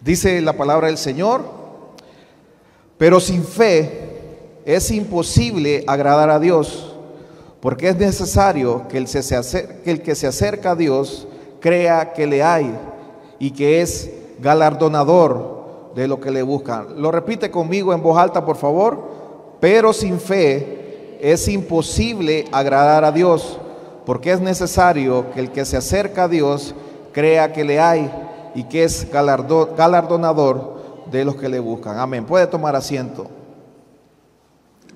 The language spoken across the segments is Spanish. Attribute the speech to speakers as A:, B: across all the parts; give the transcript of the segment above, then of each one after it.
A: Dice la palabra del Señor: pero sin fe es imposible agradar a Dios, porque es necesario que el que se acerca a Dios crea que le hay y que es galardonador de lo que le buscan. Lo repite conmigo en voz alta, por favor. Pero sin fe es imposible agradar a Dios, porque es necesario que el que se acerca a Dios crea que le hay y que es galardonador de los que le buscan. Amén. Puede tomar asiento.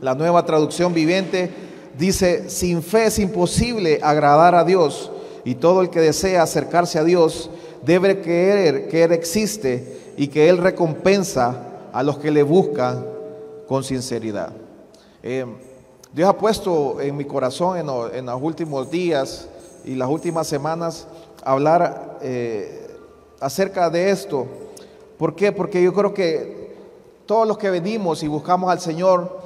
A: La Nueva Traducción Viviente dice: sin fe es imposible agradar a Dios, y todo el que desea acercarse a Dios debe creer que Él existe y que Él recompensa a los que le buscan con sinceridad. Dios ha puesto en mi corazón en los últimos días y las últimas semanas hablar acerca de esto. ¿Por qué? Porque yo creo que todos los que venimos y buscamos al Señor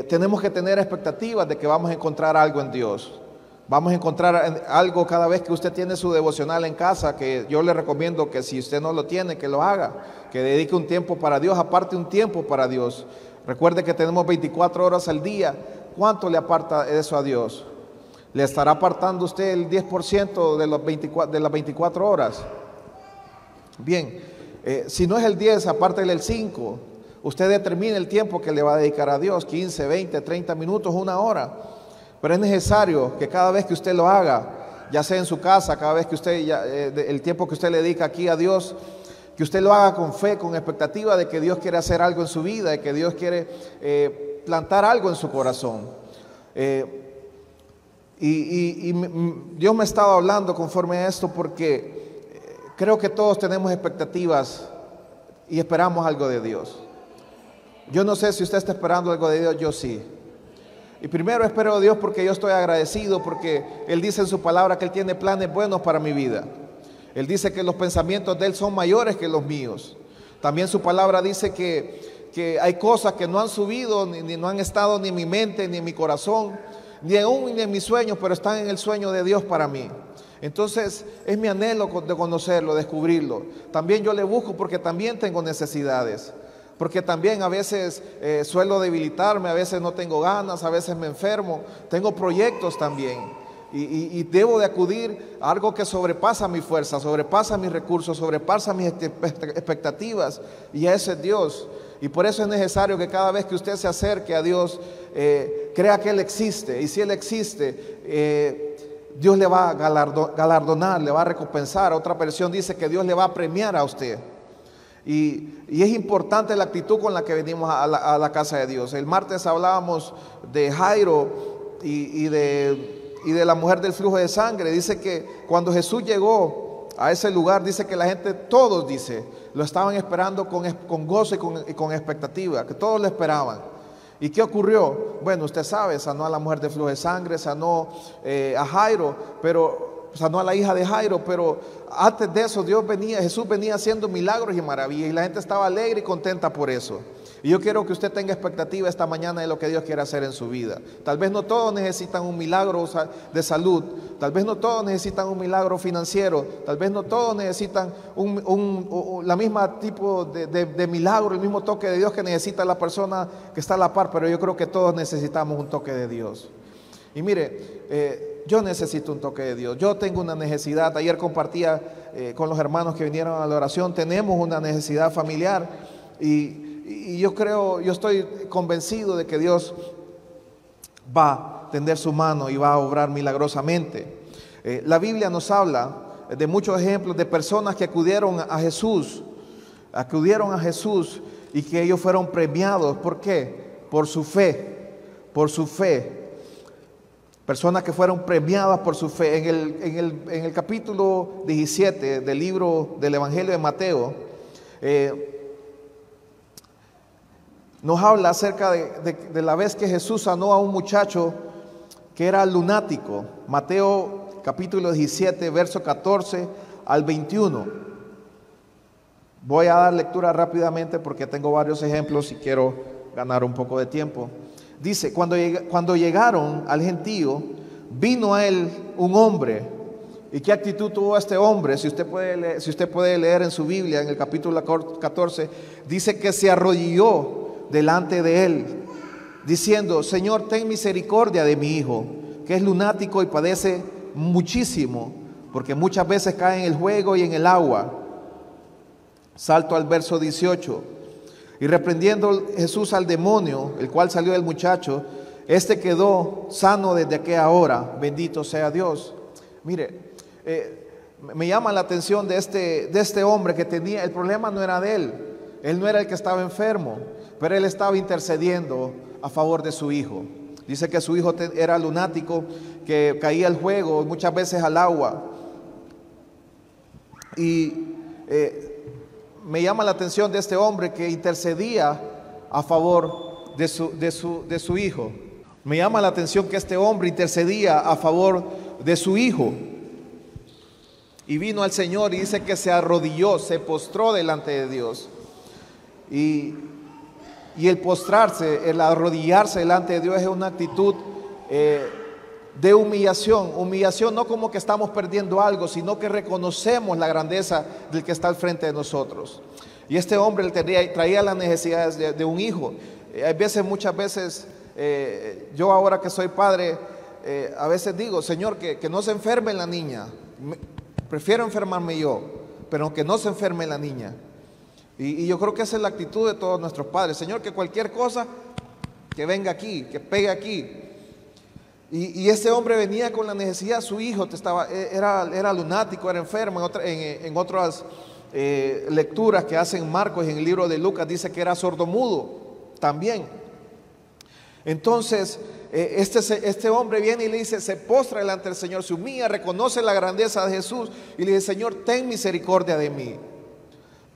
A: tenemos que tener expectativas de que vamos a encontrar algo en Dios. Vamos a encontrar algo cada vez que usted tiene su devocional en casa, que yo le recomiendo que si usted no lo tiene, que lo haga, que dedique un tiempo para Dios, aparte un tiempo para Dios. Recuerde que tenemos 24 horas al día. ¿Cuánto le aparta eso a Dios? ¿Le estará apartando usted el 10% de las 24 horas? Bien, si no es el 10, apártele el 5. Usted determine el tiempo que le va a dedicar a Dios: 15, 20, 30 minutos, una hora. Pero es necesario que cada vez que usted lo haga, ya sea en su casa, cada vez que usted, el tiempo que usted le dedica aquí a Dios, que usted lo haga con fe, con expectativa de que Dios quiere hacer algo en su vida, de que Dios quiere plantar algo en su corazón. Dios me ha estado hablando conforme a esto, porque creo que todos tenemos expectativas y esperamos algo de Dios. Yo no sé si usted está esperando algo de Dios, yo sí. Y primero espero a Dios porque yo estoy agradecido, porque Él dice en su palabra que Él tiene planes buenos para mi vida. Él dice que los pensamientos de Él son mayores que los míos. También su palabra dice que hay cosas que no han subido, ni no han estado ni en mi mente, ni en mi corazón, ni en mis sueños, pero están en el sueño de Dios para mí. Entonces es mi anhelo de conocerlo, descubrirlo. También yo le busco porque también tengo necesidades. Porque también a veces suelo debilitarme, a veces no tengo ganas, a veces me enfermo, tengo proyectos también. Y debo de acudir a algo que sobrepasa mi fuerza, sobrepasa mis recursos, sobrepasa mis expectativas, y ese es Dios. Y por eso es necesario que cada vez que usted se acerque a Dios, crea que Él existe. Y si Él existe, Dios le va a galardonar, le va a recompensar. Otra versión dice que Dios le va a premiar a usted. Y es importante la actitud con la que venimos a la casa de Dios. El martes hablábamos de Jairo y de la mujer del flujo de sangre. Dice que cuando Jesús llegó a ese lugar, dice que la gente, todos, dice, lo estaban esperando con gozo y con expectativa, que todos lo esperaban. ¿Y qué ocurrió? Bueno, usted sabe, sanó a la mujer del flujo de sangre, sanó a Jairo, sanó a la hija de Jairo, pero antes de eso Jesús venía haciendo milagros y maravillas, y la gente estaba alegre y contenta por eso. Y yo quiero que usted tenga expectativa esta mañana de lo que Dios quiere hacer en su vida. Tal vez no todos necesitan un milagro de salud, tal vez no todos necesitan un milagro financiero, tal vez no todos necesitan la misma tipo de milagro, el mismo toque de Dios que necesita la persona que está a la par, pero yo creo que todos necesitamos un toque de Dios. Y mire, yo necesito un toque de Dios. Yo tengo una necesidad. Ayer compartía con los hermanos que vinieron a la oración. Tenemos una necesidad familiar, y yo estoy convencido de que Dios va a tender su mano y va a obrar milagrosamente. La Biblia nos habla de muchos ejemplos de personas que acudieron a Jesús y que ellos fueron premiados. ¿Por qué? Por su fe. Personas que fueron premiadas por su fe. En el capítulo 17 del libro del Evangelio de Mateo, nos habla acerca de la vez que Jesús sanó a un muchacho que era lunático. Mateo capítulo 17, verso 14 al 21. Voy a dar lectura rápidamente porque tengo varios ejemplos y quiero ganar un poco de tiempo. Dice: cuando llegaron al gentío, vino a él un hombre ¿Y qué actitud tuvo este hombre? Si usted puede leer en su Biblia, en el capítulo 14, dice que se arrodilló delante de él, diciendo: Señor, ten misericordia de mi hijo, que es lunático y padece muchísimo, porque muchas veces cae en el juego y en el agua. Salto al verso 18. Y reprendiendo Jesús al demonio, el cual salió del muchacho, este quedó sano desde aquella hora. Bendito sea Dios. Mire, me llama la atención de este hombre que tenía, el problema no era de él. Él no era el que estaba enfermo, pero él estaba intercediendo a favor de su hijo. Dice que su hijo era lunático, que caía al juego, muchas veces al agua. Y me llama la atención de este hombre que intercedía a favor de su hijo. Me llama la atención que este hombre intercedía a favor de su hijo. Y vino al Señor y dice que se arrodilló, se postró delante de Dios. Y el postrarse, el arrodillarse delante de Dios es una actitud de humillación. Humillación no como que estamos perdiendo algo, sino que reconocemos la grandeza del que está al frente de nosotros. Y este hombre traía las necesidades de un hijo. Muchas veces, yo ahora que soy padre, a veces digo: Señor, que no se enferme la niña. Prefiero enfermarme yo, pero que no se enferme la niña. Y yo creo que esa es la actitud de todos nuestros padres. Señor, que cualquier cosa, que venga aquí, que pegue aquí. Y este hombre venía con la necesidad. Su hijo era lunático, era enfermo. En otras lecturas que hacen Marcos y en el libro de Lucas dice que era sordomudo también. Entonces este hombre viene y le dice, se postra delante del Señor, se humilla, reconoce la grandeza de Jesús y le dice: Señor, ten misericordia de mí.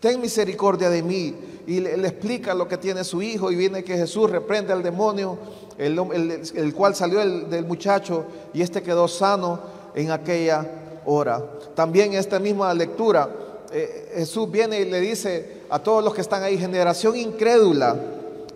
A: Ten misericordia de mí. Y le explica lo que tiene su hijo. Y viene que Jesús reprende al demonio, el cual salió del muchacho, y este quedó sano en aquella hora. También esta misma lectura, Jesús viene y le dice a todos los que están ahí: generación incrédula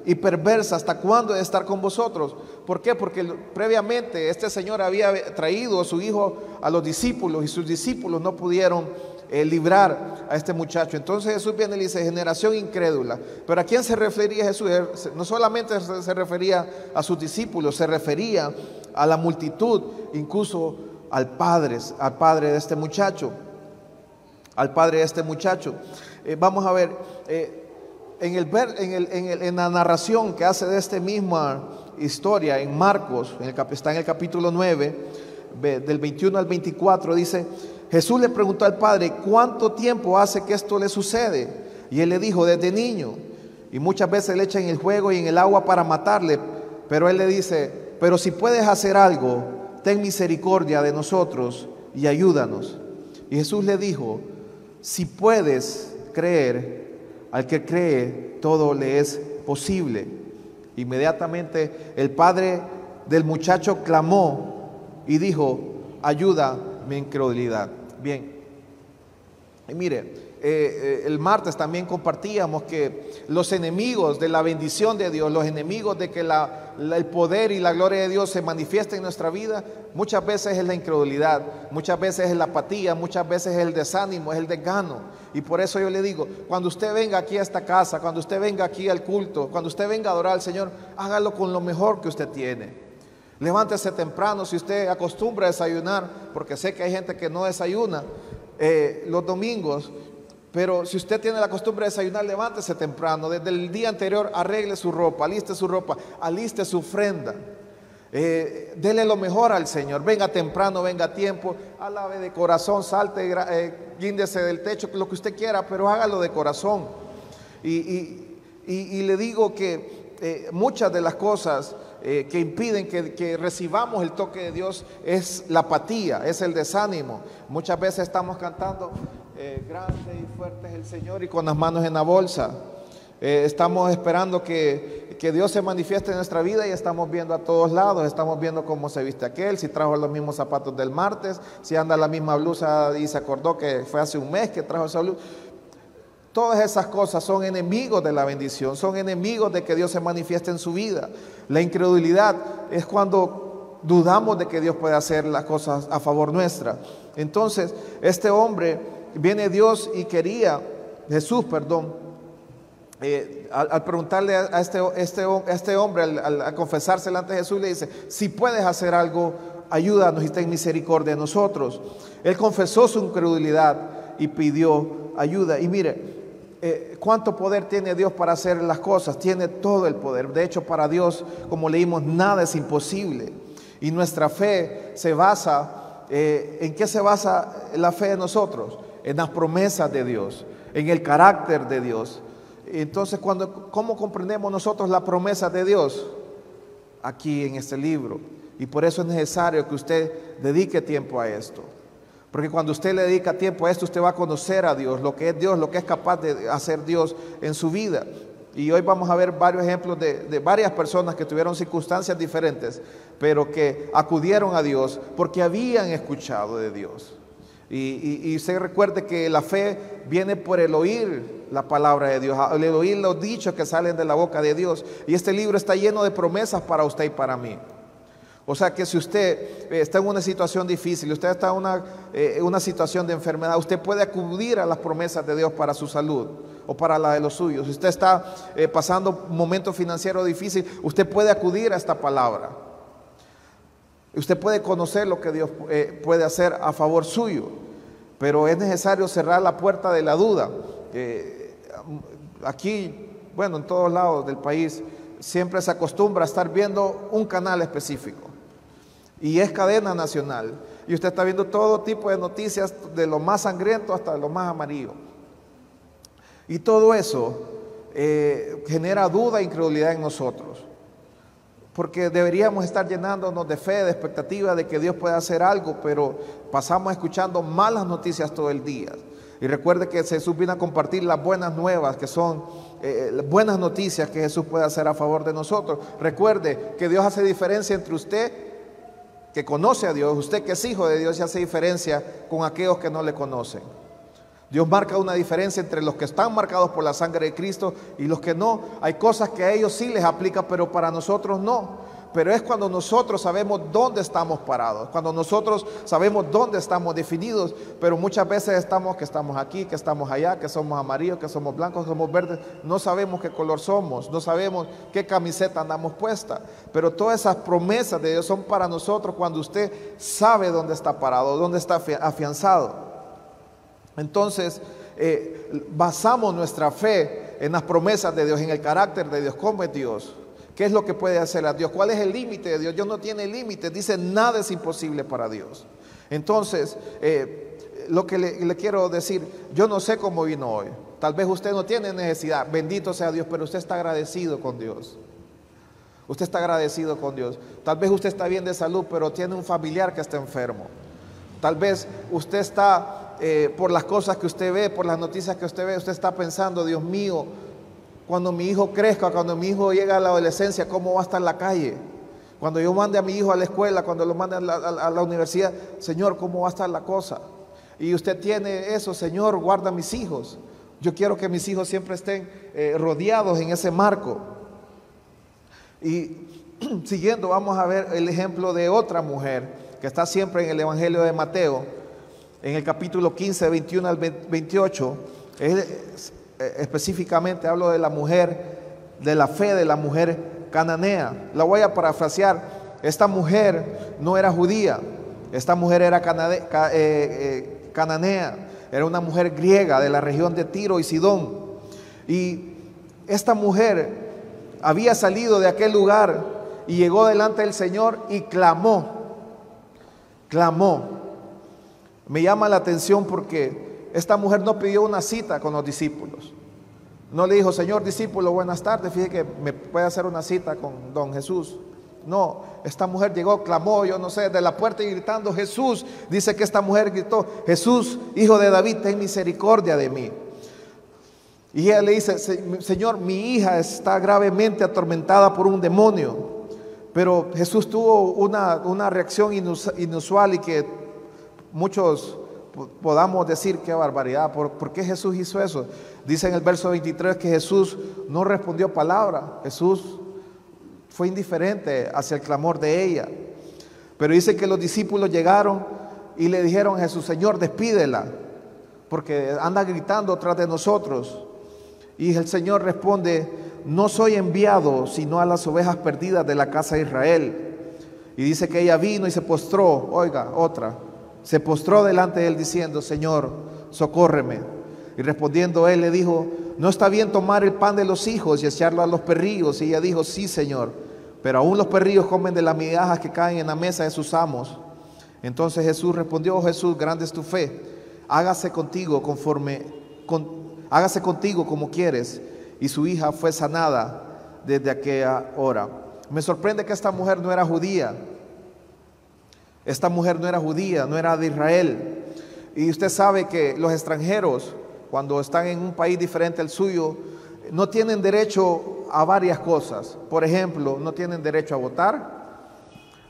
A: y perversa, ¿hasta cuándo he de estar con vosotros? ¿Por qué? Porque previamente este Señor había traído a su hijo a los discípulos, y sus discípulos no pudieron librar a este muchacho. Entonces Jesús viene y le dice: generación incrédula. Pero ¿a quién se refería Jesús? No solamente se refería a sus discípulos, se refería a la multitud, incluso al padre de este muchacho. Al padre de este muchacho. Vamos a ver, en la narración que hace de esta misma historia en Marcos, está en el capítulo 9, del 21 al 24, dice: Jesús le preguntó al padre: ¿cuánto tiempo hace que esto le sucede? Y él le dijo: desde niño, y muchas veces le echan en el juego y en el agua para matarle. Pero él le dice: pero si puedes hacer algo, ten misericordia de nosotros y ayúdanos. Y Jesús le dijo: si puedes creer, al que cree todo le es posible. Inmediatamente el padre del muchacho clamó y dijo: ayuda mi incredulidad. Bien, y mire, el martes también compartíamos que los enemigos de la bendición de Dios, los enemigos de que el poder y la gloria de Dios se manifiesten en nuestra vida, muchas veces es la incredulidad, muchas veces es la apatía, muchas veces es el desánimo, es el desgano. Y por eso yo le digo: cuando usted venga aquí a esta casa, cuando usted venga aquí al culto, cuando usted venga a adorar al Señor, hágalo con lo mejor que usted tiene. Levántese temprano. Si usted acostumbra a desayunar, porque sé que hay gente que no desayuna los domingos, pero si usted tiene la costumbre de desayunar, levántese temprano. Desde el día anterior arregle su ropa, aliste su ofrenda. Dele lo mejor al Señor. Venga temprano, venga a tiempo, alabe de corazón, salte, guíndese del techo, lo que usted quiera, pero hágalo de corazón. Y le digo que muchas de las cosas que impiden que recibamos el toque de Dios es la apatía, es el desánimo. Muchas veces estamos cantando grande y fuerte es el Señor, y con las manos en la bolsa. Estamos esperando que Dios se manifieste en nuestra vida, y estamos viendo a todos lados, estamos viendo cómo se viste aquel, si trajo los mismos zapatos del martes, si anda la misma blusa y se acordó que fue hace un mes que trajo esa blusa. Todas esas cosas son enemigos de la bendición, son enemigos de que Dios se manifieste en su vida. La incredulidad es cuando dudamos de que Dios puede hacer las cosas a favor nuestra. Entonces, este hombre, viene Dios y quería, Jesús, perdón, al preguntarle a este hombre, al confesarse delante de Jesús, le dice: si puedes hacer algo, ayúdanos y ten misericordia de nosotros. Él confesó su incredulidad y pidió ayuda. Y mire, cuánto poder tiene Dios para hacer las cosas. Tiene todo el poder. De hecho, para Dios, como leímos, nada es imposible. Y nuestra fe se basa, ¿en qué se basa la fe de nosotros? En las promesas de Dios, en el carácter de Dios. Entonces, ¿cómo comprendemos nosotros la promesa de Dios? Aquí en este libro. Y por eso es necesario que usted dedique tiempo a esto. Porque cuando usted le dedica tiempo a esto, usted va a conocer a Dios, lo que es Dios, lo que es capaz de hacer Dios en su vida. Y hoy vamos a ver varios ejemplos de varias personas que tuvieron circunstancias diferentes, pero que acudieron a Dios porque habían escuchado de Dios. Y se recuerde que la fe viene por el oír la palabra de Dios, el oír los dichos que salen de la boca de Dios. Y este libro está lleno de promesas para usted y para mí. O sea que si usted está en una situación difícil, usted está en una situación de enfermedad, usted puede acudir a las promesas de Dios para su salud o para la de los suyos. Si usted está pasando un momento financiero difícil, usted puede acudir a esta palabra. Usted puede conocer lo que Dios puede hacer a favor suyo, pero es necesario cerrar la puerta de la duda. Aquí, bueno, en todos lados del país, siempre se acostumbra a estar viendo un canal específico. Y es cadena nacional. Y usted está viendo todo tipo de noticias, de lo más sangriento hasta lo más amarillo. Y todo eso genera duda e incredulidad en nosotros. Porque deberíamos estar llenándonos de fe, de expectativa de que Dios pueda hacer algo, pero pasamos escuchando malas noticias todo el día. Y recuerde que Jesús vino a compartir las buenas nuevas, que son buenas noticias que Jesús puede hacer a favor de nosotros. Recuerde que Dios hace diferencia entre usted que conoce a Dios, usted que es hijo de Dios, y hace diferencia con aquellos que no le conocen. Dios marca una diferencia entre los que están marcados por la sangre de Cristo y los que no. Hay cosas que a ellos sí les aplica, pero para nosotros no. Pero es cuando nosotros sabemos dónde estamos parados, cuando nosotros sabemos dónde estamos definidos. Pero muchas veces que estamos aquí, que estamos allá, que somos amarillos, que somos blancos, que somos verdes. No sabemos qué color somos, no sabemos qué camiseta andamos puesta. Pero todas esas promesas de Dios son para nosotros cuando usted sabe dónde está parado, dónde está afianzado. Entonces, basamos nuestra fe en las promesas de Dios, en el carácter de Dios, cómo es Dios. ¿Qué es lo que puede hacer a Dios? ¿Cuál es el límite de Dios? Dios no tiene límites, dice nada es imposible para Dios. Entonces, lo que le quiero decir, yo no sé cómo vino hoy. Tal vez usted no tiene necesidad, bendito sea Dios, pero usted está agradecido con Dios. Usted está agradecido con Dios. Tal vez usted está bien de salud, pero tiene un familiar que está enfermo. Tal vez usted está, por las cosas que usted ve, por las noticias que usted ve, usted está pensando: Dios mío, cuando mi hijo crezca, cuando mi hijo llegue a la adolescencia, ¿cómo va a estar en la calle? Cuando yo mande a mi hijo a la escuela, cuando lo mande a la universidad, Señor, ¿cómo va a estar la cosa? Y usted tiene eso: Señor, guarda a mis hijos. Yo quiero que mis hijos siempre estén rodeados en ese marco. Y siguiendo, vamos a ver el ejemplo de otra mujer que está siempre en el Evangelio de Mateo, en el capítulo 15, 21 al 28. Específicamente hablo de la mujer, de la fe de la mujer cananea. La voy a parafrasear. Esta mujer no era judía, esta mujer era cananea, era una mujer griega de la región de Tiro y Sidón. Y esta mujer había salido de aquel lugar y llegó delante del Señor y clamó. Me llama la atención porque esta mujer no pidió una cita con los discípulos. No le dijo: Señor discípulo, buenas tardes, fíjese que me puede hacer una cita con don Jesús. No, esta mujer llegó, clamó, yo no sé, de la puerta y gritando: Jesús. Dice que esta mujer gritó: Jesús, hijo de David, ten misericordia de mí. Y ella le dice: Señor, mi hija está gravemente atormentada por un demonio. Pero Jesús tuvo una reacción inusual y que muchos podamos decir: qué barbaridad, ¿por qué Jesús hizo eso? Dice en el verso 23 que Jesús no respondió palabra. Jesús fue indiferente hacia el clamor de ella. Pero dice que los discípulos llegaron y le dijeron a Jesús: Señor, despídela, porque anda gritando tras de nosotros. Y el Señor responde: no soy enviado sino a las ovejas perdidas de la casa de Israel. Y dice que ella vino y se postró, oiga, se postró delante de él diciendo: Señor, socórreme. Y respondiendo él le dijo: no está bien tomar el pan de los hijos y echarlo a los perrillos. Y ella dijo: sí, Señor, pero aún los perrillos comen de las migajas que caen en la mesa de sus amos. Entonces Jesús respondió: oh Jesús, grande es tu fe, hágase contigo como quieres. Y su hija fue sanada desde aquella hora. Me sorprende que esta mujer no era judía. Esta mujer no era judía, no era de Israel. Y usted sabe que los extranjeros, cuando están en un país diferente al suyo, no tienen derecho a varias cosas. Por ejemplo, no tienen derecho a votar,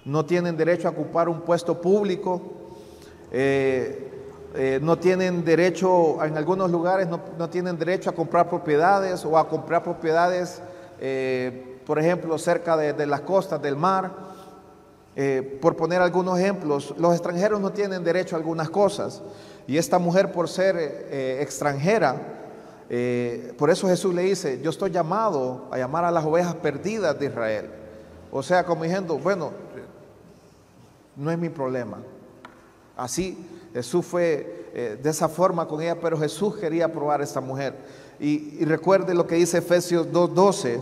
A: no tienen derecho a ocupar un puesto público, no tienen derecho, en algunos lugares no tienen derecho a comprar propiedades o a comprar propiedades, por ejemplo, cerca de las costas del mar. Por poner algunos ejemplos, los extranjeros no tienen derecho a algunas cosas. Y esta mujer, por ser extranjera, por eso Jesús le dice: yo estoy llamado a llamar a las ovejas perdidas de Israel. O sea, como diciendo, bueno, no es mi problema. Así Jesús fue de esa forma con ella, pero Jesús quería probar a esta mujer. Y recuerde lo que dice Efesios 2:12.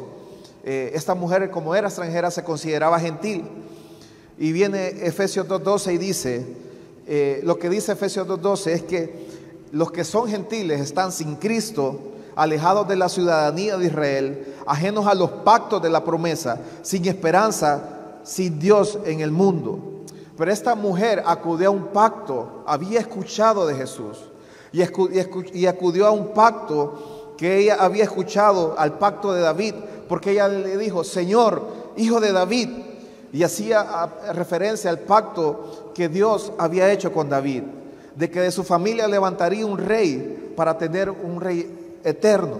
A: Esta mujer, como era extranjera, se consideraba gentil. Y viene Efesios 2:12 y dice, lo que dice Efesios 2:12 es que los que son gentiles están sin Cristo, alejados de la ciudadanía de Israel, ajenos a los pactos de la promesa, sin esperanza, sin Dios en el mundo. Pero esta mujer acudió a un pacto, había escuchado de Jesús y acudió a un pacto que ella había escuchado, al pacto de David, porque ella le dijo: Señor, hijo de David. Y hacía referencia al pacto que Dios había hecho con David, de que de su familia levantaría un rey para tener un rey eterno.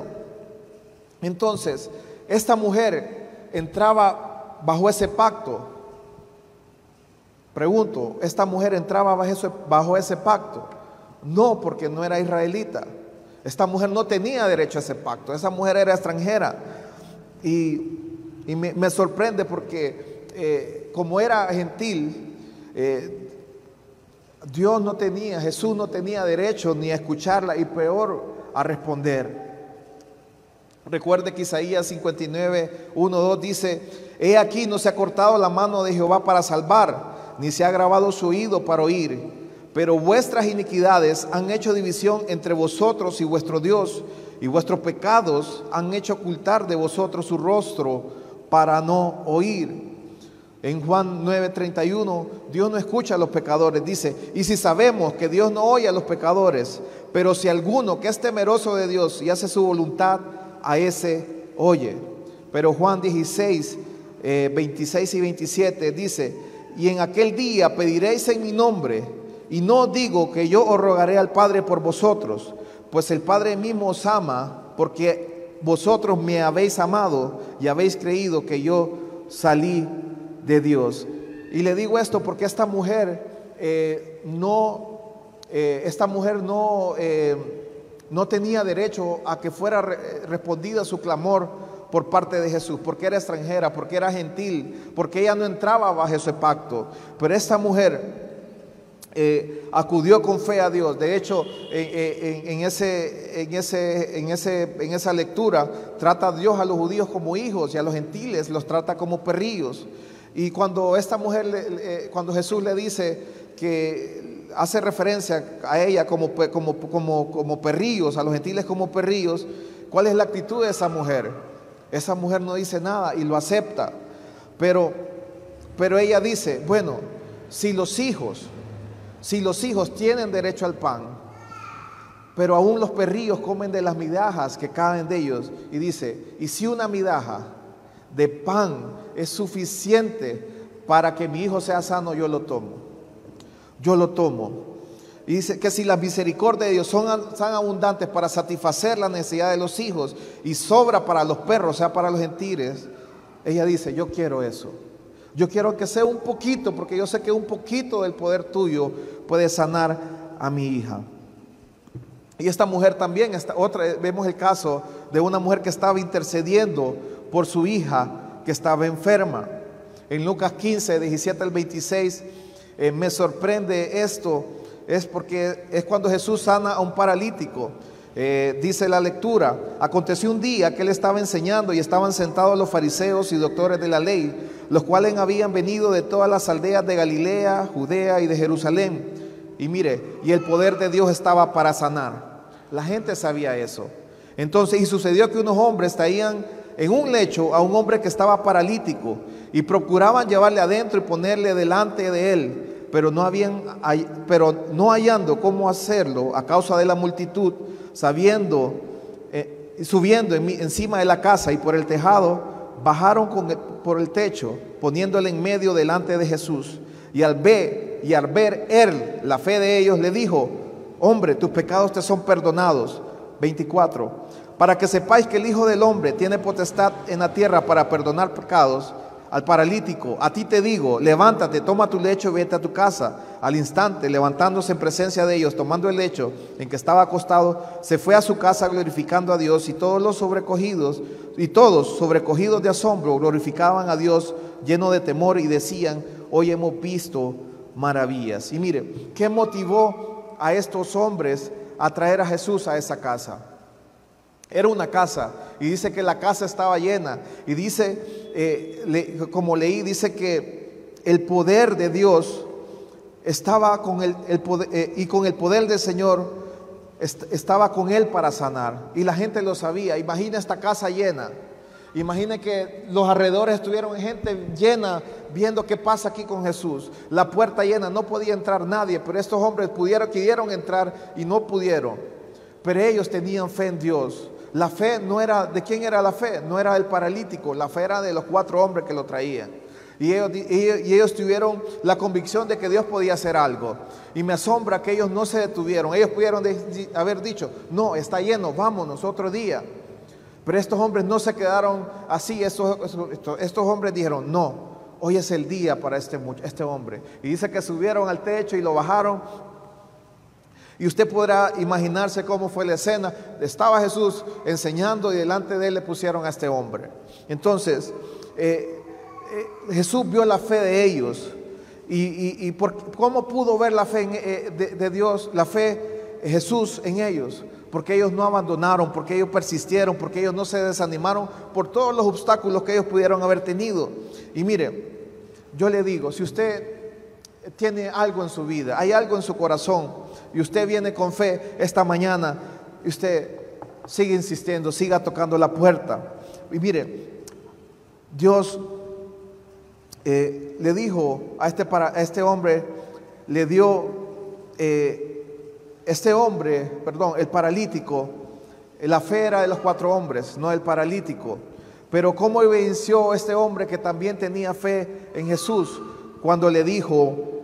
A: Entonces, esta mujer entraba bajo ese pacto. Pregunto, ¿esta mujer entraba bajo ese pacto? No, porque no era israelita. Esta mujer no tenía derecho a ese pacto. Esa mujer era extranjera. Y me sorprende porque como era gentil, Jesús no tenía derecho ni a escucharla y peor a responder. Recuerde que Isaías 59:1-2 dice: he aquí, no se ha cortado la mano de Jehová para salvar, ni se ha agravado su oído para oír, pero vuestras iniquidades han hecho división entre vosotros y vuestro Dios, y vuestros pecados han hecho ocultar de vosotros su rostro para no oír. En Juan 9:31, Dios no escucha a los pecadores, dice: y si sabemos que Dios no oye a los pecadores, pero si alguno que es temeroso de Dios y hace su voluntad, a ese oye. Pero Juan 16:26 y 27 dice: y en aquel día pediréis en mi nombre, y no digo que yo os rogaré al Padre por vosotros, pues el Padre mismo os ama, porque vosotros me habéis amado y habéis creído que yo salí de Dios. Y le digo esto porque esta mujer no tenía derecho a que fuera respondida su clamor por parte de Jesús, porque era extranjera, porque era gentil, porque ella no entraba bajo ese pacto. Pero esta mujer acudió con fe a Dios. De hecho, en esa lectura trata a Dios a los judíos como hijos y a los gentiles los trata como perrillos. Y cuando esta mujer, cuando Jesús le dice que hace referencia a ella como perrillos, a los gentiles como perrillos, ¿cuál es la actitud de esa mujer? Esa mujer no dice nada y lo acepta. Pero ella dice: bueno, si los hijos tienen derecho al pan, pero aún los perrillos comen de las migajas que caen de ellos. Y dice: y si una migaja de pan es suficiente para que mi hijo sea sano, yo lo tomo. Y dice que si las misericordias de Dios son abundantes para satisfacer la necesidad de los hijos y sobra para los perros, o sea, para los gentiles, ella dice: yo quiero eso. Yo quiero que sea un poquito, porque yo sé que un poquito del poder tuyo puede sanar a mi hija. Y esta mujer también, vemos el caso de una mujer que estaba intercediendo por su hija que estaba enferma. En Lucas 15, 17 al 26, me sorprende esto, es porque es cuando Jesús sana a un paralítico. Dice la lectura: aconteció un día que él estaba enseñando y estaban sentados los fariseos y doctores de la ley, los cuales habían venido de todas las aldeas de Galilea, Judea y de Jerusalén. Y mire, y el poder de Dios estaba para sanar. La gente sabía eso. Entonces, y sucedió que unos hombres traían en un lecho a un hombre que estaba paralítico y procuraban llevarle adentro y ponerle delante de él, pero no hallando cómo hacerlo a causa de la multitud, subiendo encima de la casa y por el tejado, bajaron por el techo, poniéndole en medio delante de Jesús. Y al ver él la fe de ellos, le dijo: hombre, tus pecados te son perdonados. 24. Para que sepáis que el Hijo del Hombre tiene potestad en la tierra para perdonar pecados. Al paralítico: a ti te digo, levántate, toma tu lecho y vete a tu casa. Al instante, levantándose en presencia de ellos, tomando el lecho en que estaba acostado, se fue a su casa glorificando a Dios. Y todos sobrecogidos de asombro glorificaban a Dios, llenos de temor, y decían: hoy hemos visto maravillas. Y mire, ¿qué motivó a estos hombres a traer a Jesús a esa casa? Era una casa, y dice que la casa estaba llena, y dice, como leí, dice que el poder de Dios estaba con y con el poder del Señor estaba con él para sanar, y la gente lo sabía. Imagina esta casa llena. Imagine que los alrededores estuvieron gente llena viendo qué pasa aquí con Jesús. La puerta llena, no podía entrar nadie, pero estos hombres quisieron entrar y no pudieron. Pero ellos tenían fe en Dios. La fe no era, ¿de quién era la fe? No era del paralítico, la fe era de los 4 hombres que lo traían. Y ellos tuvieron la convicción de que Dios podía hacer algo. Y me asombra que ellos no se detuvieron. Ellos pudieron haber dicho: no, está lleno, vámonos otro día. Pero estos hombres no se quedaron así. Estos hombres dijeron: no, hoy es el día para este hombre. Y dice que subieron al techo y lo bajaron. Y usted podrá imaginarse cómo fue la escena. Estaba Jesús enseñando y delante de él le pusieron a este hombre. Entonces, Jesús vio la fe de ellos. ¿Cómo pudo ver la fe de Dios, la fe de Jesús en ellos? Porque ellos no abandonaron, porque ellos persistieron, porque ellos no se desanimaron por todos los obstáculos que ellos pudieron haber tenido. Y mire, yo le digo, si usted tiene algo en su vida, hay algo en su corazón, y usted viene con fe esta mañana, y usted sigue insistiendo, siga tocando la puerta. Y mire, Dios le dijo a este hombre, le dio el paralítico, la fe era de los 4 hombres, no del paralítico. Pero cómo venció este hombre que también tenía fe en Jesús, cuando le dio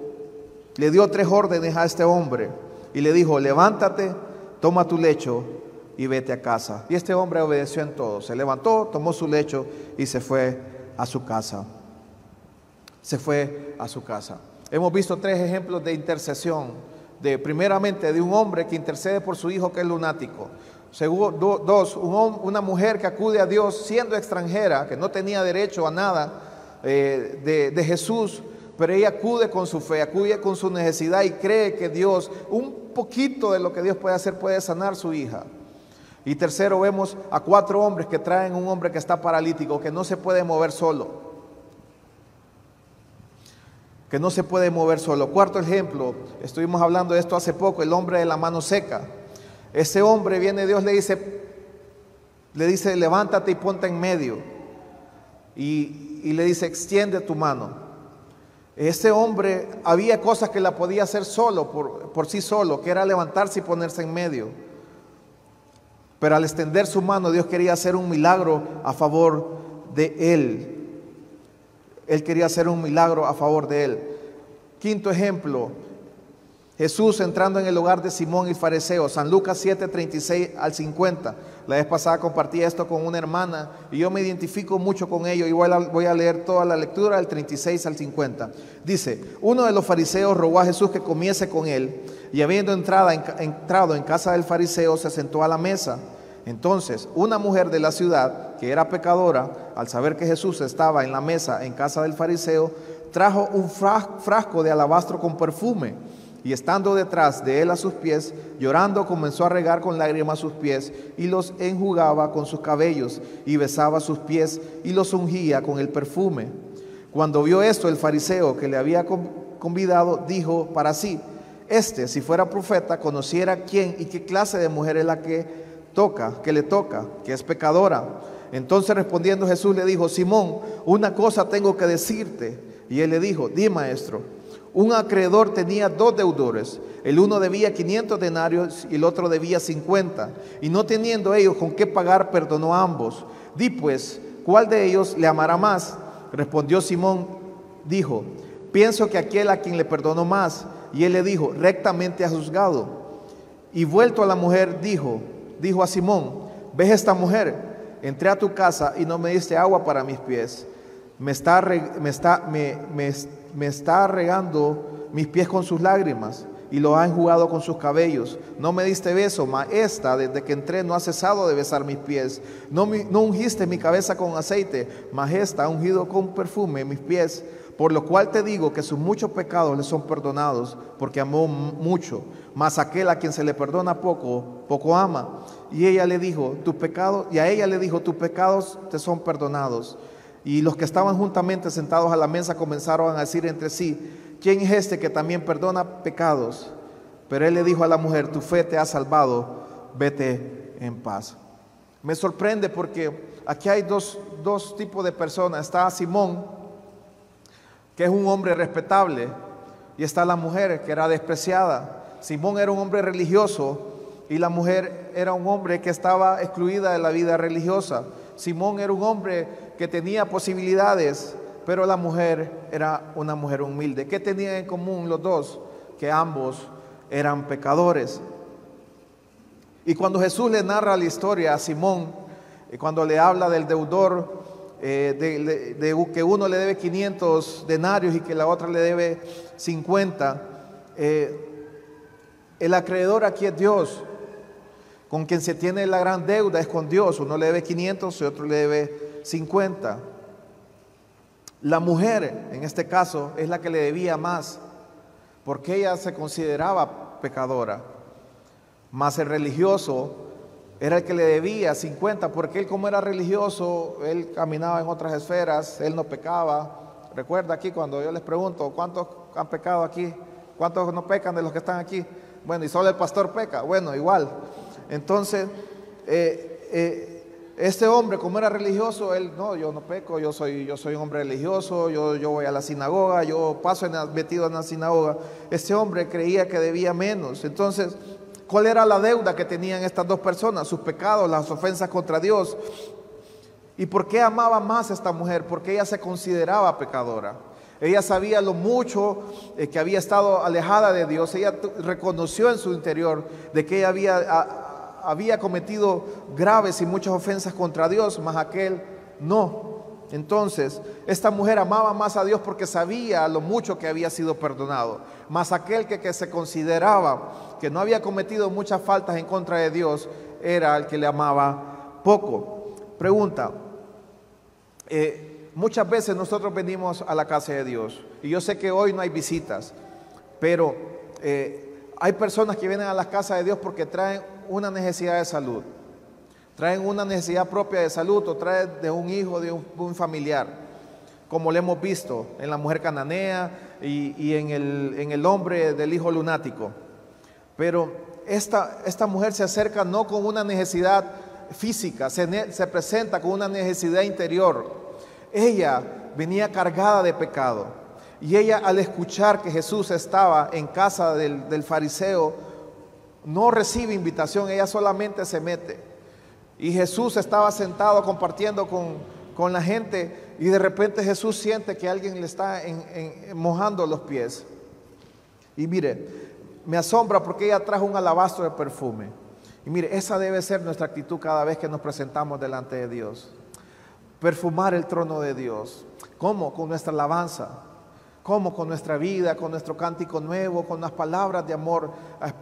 A: 3 órdenes a este hombre, y le dijo: levántate, toma tu lecho y vete a casa. Y este hombre obedeció en todo, se levantó, tomó su lecho y se fue a su casa. Hemos visto 3 ejemplos de intercesión. Primeramente, de un hombre que intercede por su hijo que es lunático. Segundo, 2, una mujer que acude a Dios siendo extranjera, que no tenía derecho a nada de Jesús, pero ella acude con su fe, acude con su necesidad y cree que Dios, un poquito de lo que Dios puede hacer, puede sanar su hija. Y tercero, vemos a 4 hombres que traen un hombre que está paralítico, que no se puede mover solo. Cuarto ejemplo, estuvimos hablando de esto hace poco, el hombre de la mano seca. Ese hombre viene, Dios le dice: levántate y ponte en medio. Y le dice: extiende tu mano. Ese hombre, había cosas que la podía hacer solo, por sí solo, que era levantarse y ponerse en medio. Pero al extender su mano, Dios quería hacer un milagro a favor de él. Él quería hacer un milagro a favor de él. Quinto ejemplo, Jesús entrando en el hogar de Simón el fariseo, San Lucas 7, 36 al 50. La vez pasada compartí esto con una hermana y yo me identifico mucho con ello y voy a leer toda la lectura del 36 al 50. Dice, uno de los fariseos rogó a Jesús que comiese con él y habiendo entrado en casa del fariseo se sentó a la mesa. Entonces una mujer de la ciudad que era pecadora, al saber que Jesús estaba en la mesa en casa del fariseo, trajo un frasco de alabastro con perfume. Y estando detrás de él a sus pies, llorando, comenzó a regar con lágrimas sus pies y los enjugaba con sus cabellos y besaba sus pies y los ungía con el perfume. Cuando vio esto el fariseo que le había convidado, dijo para sí, si fuera profeta, conociera quién y qué clase de mujer es la que le toca, que es pecadora. Entonces respondiendo Jesús le dijo, Simón, una cosa tengo que decirte. Y él le dijo, di, maestro. Un acreedor tenía 2 deudores, el uno debía 500 denarios y el otro debía 50, y no teniendo ellos con qué pagar, perdonó a ambos. Di pues, ¿cuál de ellos le amará más? Respondió Simón, dijo, pienso que aquel a quien le perdonó más. Y él le dijo, rectamente has juzgado. Y vuelto a la mujer, dijo a Simón, ¿ves esta mujer? Entré a tu casa y no me diste agua para mis pies. Me está regando mis pies con sus lágrimas y lo ha enjugado con sus cabellos. No me diste beso, mas esta desde que entré no ha cesado de besar mis pies. No ungiste mi cabeza con aceite, mas esta ha ungido con perfume mis pies. Por lo cual te digo que sus muchos pecados le son perdonados, porque amó mucho. Mas aquel a quien se le perdona poco, poco ama. Y a ella le dijo, tus pecados te son perdonados. Y los que estaban juntamente sentados a la mesa comenzaron a decir entre sí, ¿quién es este que también perdona pecados? Pero él le dijo a la mujer, tu fe te ha salvado, vete en paz. Me sorprende porque aquí hay dos tipos de personas. Está Simón, que es un hombre respetable, y está la mujer, que era despreciada. Simón era un hombre religioso y la mujer era un hombre que estaba excluida de la vida religiosa. Simón era un hombre que tenía posibilidades, pero la mujer era una mujer humilde. ¿Qué tenían en común los dos? Que ambos eran pecadores. Y cuando Jesús le narra la historia a Simón, cuando le habla del deudor, de que uno le debe 500 denarios y que la otra le debe 50, el acreedor aquí es Dios. Con quien se tiene la gran deuda es con Dios. Uno le debe 500 y otro le debe 50. La mujer, en este caso, es la que le debía más, porque ella se consideraba pecadora. Mas el religioso era el que le debía 50, porque él, como era religioso, él caminaba en otras esferas, él no pecaba. Recuerda aquí cuando yo les pregunto, ¿cuántos han pecado aquí? ¿Cuántos no pecan de los que están aquí? Bueno, y solo el pastor peca. Bueno, igual. Entonces, este hombre, como era religioso, él, no, yo no peco, yo soy un hombre religioso, yo voy a la sinagoga, yo paso metido en la sinagoga. Este hombre creía que debía menos. Entonces, ¿cuál era la deuda que tenían estas dos personas? Sus pecados, las ofensas contra Dios. ¿Y por qué amaba más a esta mujer? Porque ella se consideraba pecadora. Ella sabía lo mucho que había estado alejada de Dios. Ella reconoció en su interior de que ella había cometido graves y muchas ofensas contra Dios, mas aquel no. Entonces, esta mujer amaba más a Dios porque sabía lo mucho que había sido perdonado. Mas aquel que se consideraba que no había cometido muchas faltas en contra de Dios, era el que le amaba poco. Pregunta, muchas veces nosotros venimos a la casa de Dios, y yo sé que hoy no hay visitas, pero hay personas que vienen a la casa de Dios porque traen una necesidad de salud, traen una necesidad propia de salud, o traen de un hijo, de un familiar, como lo hemos visto en la mujer cananea y en el hombre del hijo lunático. Pero esta mujer se acerca no con una necesidad física, se presenta con una necesidad interior. Ella venía cargada de pecado, y ella, al escuchar que Jesús estaba en casa del fariseo, no recibe invitación, ella solamente se mete. Y Jesús estaba sentado compartiendo con la gente, y de repente Jesús siente que alguien le está mojando los pies. Y mire, me asombra porque ella trajo un alabastro de perfume. Y mire, esa debe ser nuestra actitud cada vez que nos presentamos delante de Dios. Perfumar el trono de Dios. ¿Cómo? Con nuestra alabanza. ¿Cómo? Con nuestra vida, con nuestro cántico nuevo, con las palabras de amor